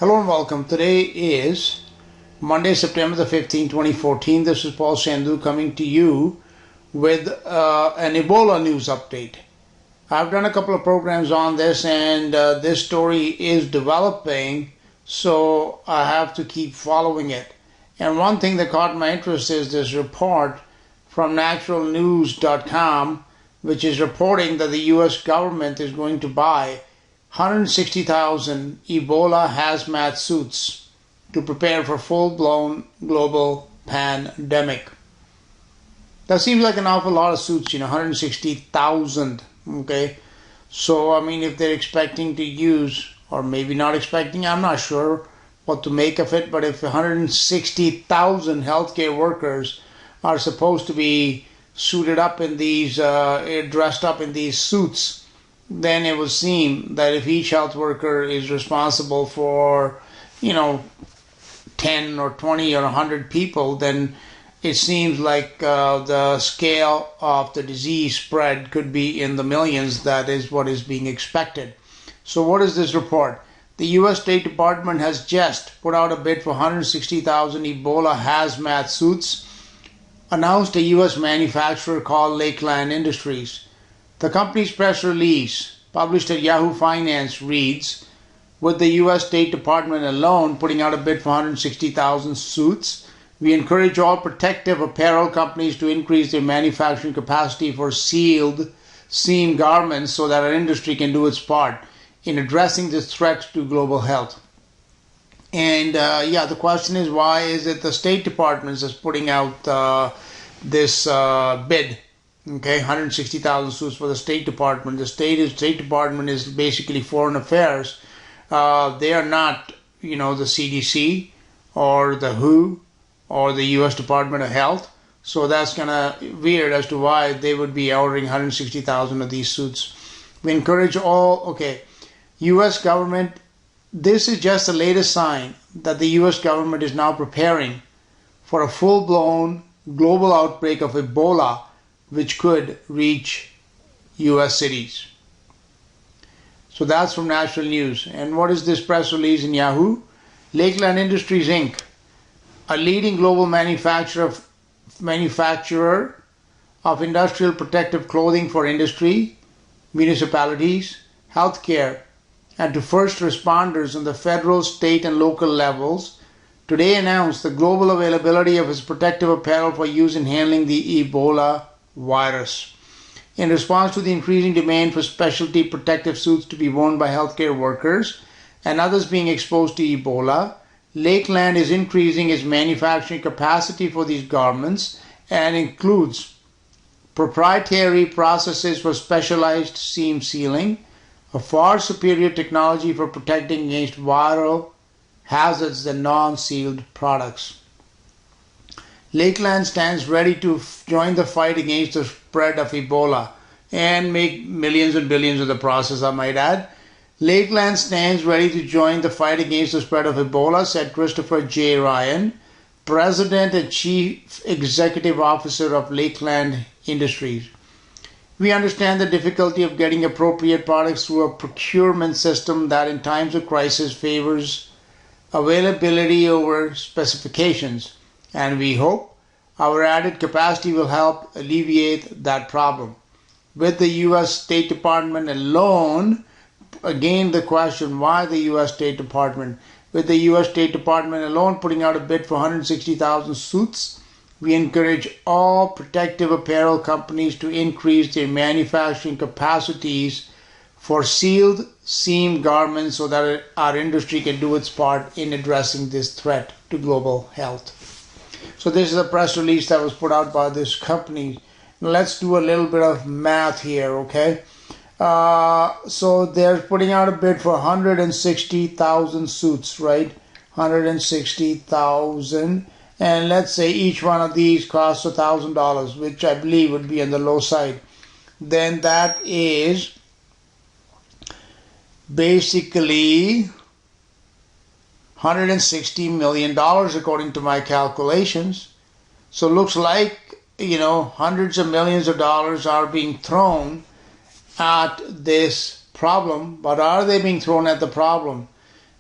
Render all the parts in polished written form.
Hello and welcome. Today is Monday, September the 15th, 2014. This is Paul Sandhu coming to you with an Ebola news update. I've done a couple of programs on this and this story is developing, so I have to keep following it. And one thing that caught my interest is this report from naturalnews.com, which is reporting that the US government is going to buy 160,000 Ebola hazmat suits to prepare for full-blown global pandemic. That seems like an awful lot of suits, 160,000, okay? So, I mean, if they're expecting to use, or maybe not expecting, I'm not sure what to make of it, but if 160,000 healthcare workers are supposed to be suited up in these, dressed up in these suits, then it would seem that if each health worker is responsible for, 10 or 20 or 100 people, then it seems like the scale of the disease spread could be in the millions. That is what is being expected. So what is this report? The US State Department has just put out a bid for 160,000 Ebola hazmat suits, announced a US manufacturer called Lakeland Industries. The company's press release, published at Yahoo Finance, reads, with the US State Department alone putting out a bid for 160,000 suits, we encourage all protective apparel companies to increase their manufacturing capacity for sealed seam garments so that our industry can do its part in addressing this threat to global health. And the question is, why is it the State Department is putting out this bid? Okay, 160,000 suits for the State Department. The State Department is basically foreign affairs. They are not, the CDC or the WHO or the US Department of Health. So that's kind of weird as to why they would be ordering 160,000 of these suits. We encourage US government. This is just the latest sign that the US government is now preparing for a full-blown global outbreak of Ebola, which could reach US cities. So that's from National News. And what is this press release in Yahoo? Lakeland Industries Inc., a leading global manufacturer of industrial protective clothing for industry, municipalities, healthcare, and to first responders on the federal, state, and local levels, today announced the global availability of its protective apparel for use in handling the Ebola virus. In response to the increasing demand for specialty protective suits to be worn by healthcare workers and others being exposed to Ebola, Lakeland is increasing its manufacturing capacity for these garments and includes proprietary processes for specialized seam sealing, a far superior technology for protecting against viral hazards than non-sealed products. Lakeland stands ready to join the fight against the spread of Ebola and make millions and billions in the process, I might add. Lakeland stands ready to join the fight against the spread of Ebola, said Christopher J. Ryan, President and Chief Executive Officer of Lakeland Industries. We understand the difficulty of getting appropriate products through a procurement system that in times of crisis favors availability over specifications, and we hope our added capacity will help alleviate that problem. With the US State Department alone, again the question, why the US State Department? With the US State Department alone putting out a bid for 160,000 suits, we encourage all protective apparel companies to increase their manufacturing capacities for sealed seam garments so that our industry can do its part in addressing this threat to global health. So this is a press release that was put out by this company. Now let's do a little bit of math here, okay? So they're putting out a bid for 160,000 suits, right? 160,000. And let's say each one of these costs $1,000, which I believe would be on the low side. Then that is basically $160 million according to my calculations. So it looks like, hundreds of millions of dollars are being thrown at this problem. But are they being thrown at the problem?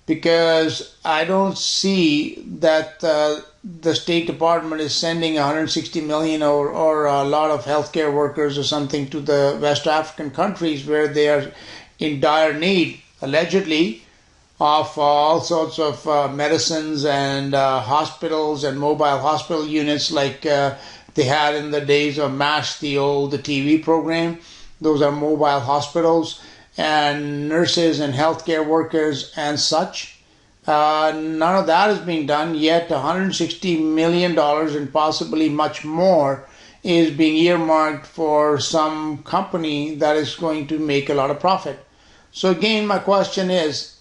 because I don't see that the State Department is sending 160 million or a lot of healthcare workers or something to the West African countries where they are in dire need, allegedly, of all sorts of medicines and hospitals and mobile hospital units like they had in the days of MASH, the old TV program. Those are mobile hospitals, and nurses and healthcare workers and such. None of that is being done, yet $160 million and possibly much more is being earmarked for some company that is going to make a lot of profit. So again, my question is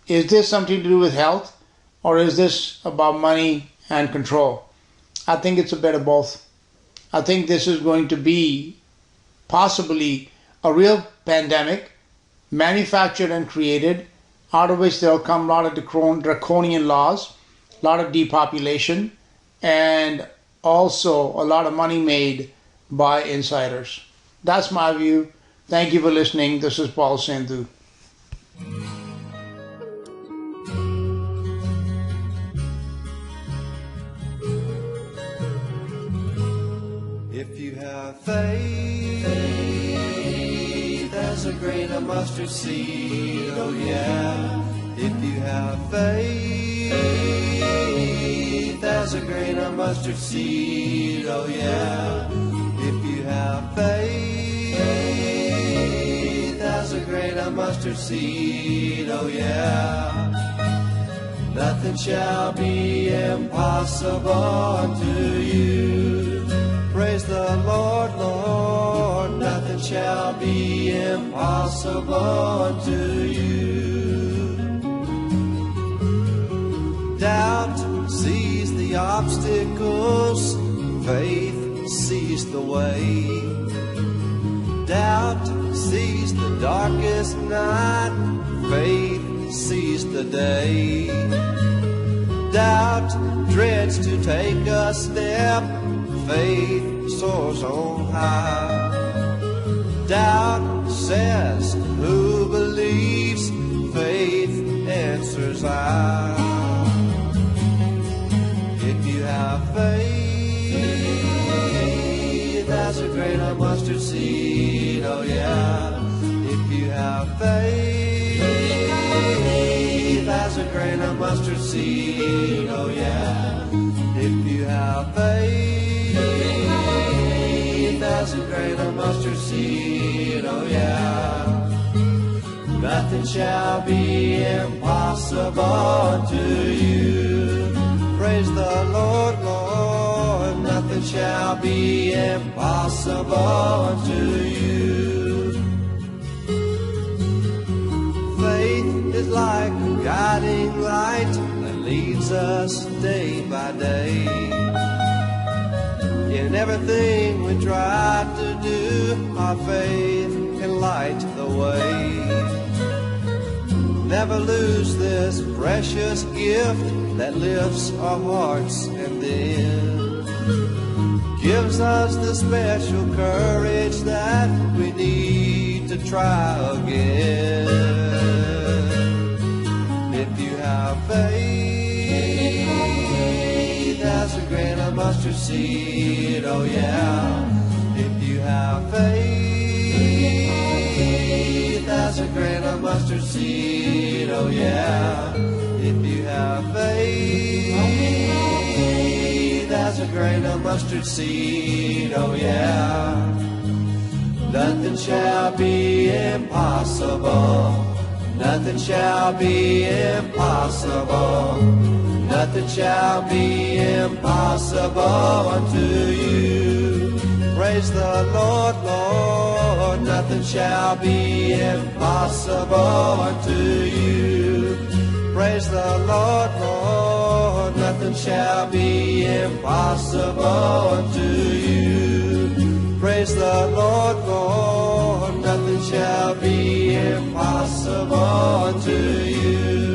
this something to do with health, or is this about money and control? I think it's a bit of both. I think this is going to be possibly a real pandemic, manufactured and created, out of which there will come a lot of draconian laws, a lot of depopulation, and also a lot of money made by insiders. That's my view. Thank you for listening. This is Paul Sandhu. If you have faith as a grain of mustard seed, oh yeah. If you have faith as a grain of mustard seed, oh yeah. If you have faith as a grain of mustard seed, oh yeah. Nothing shall be impossible unto you. Praise the Lord, Lord, nothing shall be impossible unto you. Doubt sees the obstacles, faith sees the way. Doubt sees the darkest night, faith sees the day. Doubt dreads to take a step, faith soars on high. Doubt says, who believes? Faith answers, I. If you have faith as a grain of mustard seed, oh yeah. If you have faith as a grain of mustard seed, oh yeah. If you have faith as a grain of mustard seed, oh yeah. Nothing shall be impossible unto you. Praise the Lord, Lord, nothing shall be impossible unto you. Faith is like a guiding light that leads us day by day. In everything we try to do, our faith can light the way. Never lose this precious gift that lifts our hearts and then gives us the special courage that we need to try again. If you have faith as a grain of mustard seed, oh yeah. If you have faith as a grain of mustard seed, oh yeah. If you have faith as a grain of mustard seed, oh yeah. Nothing shall be impossible. Nothing shall be impossible. Nothing shall be impossible unto you. Praise the Lord, Lord, nothing shall be impossible unto you. Praise the Lord, Lord, nothing shall be impossible unto you. Praise the Lord, Lord, nothing shall be impossible unto you.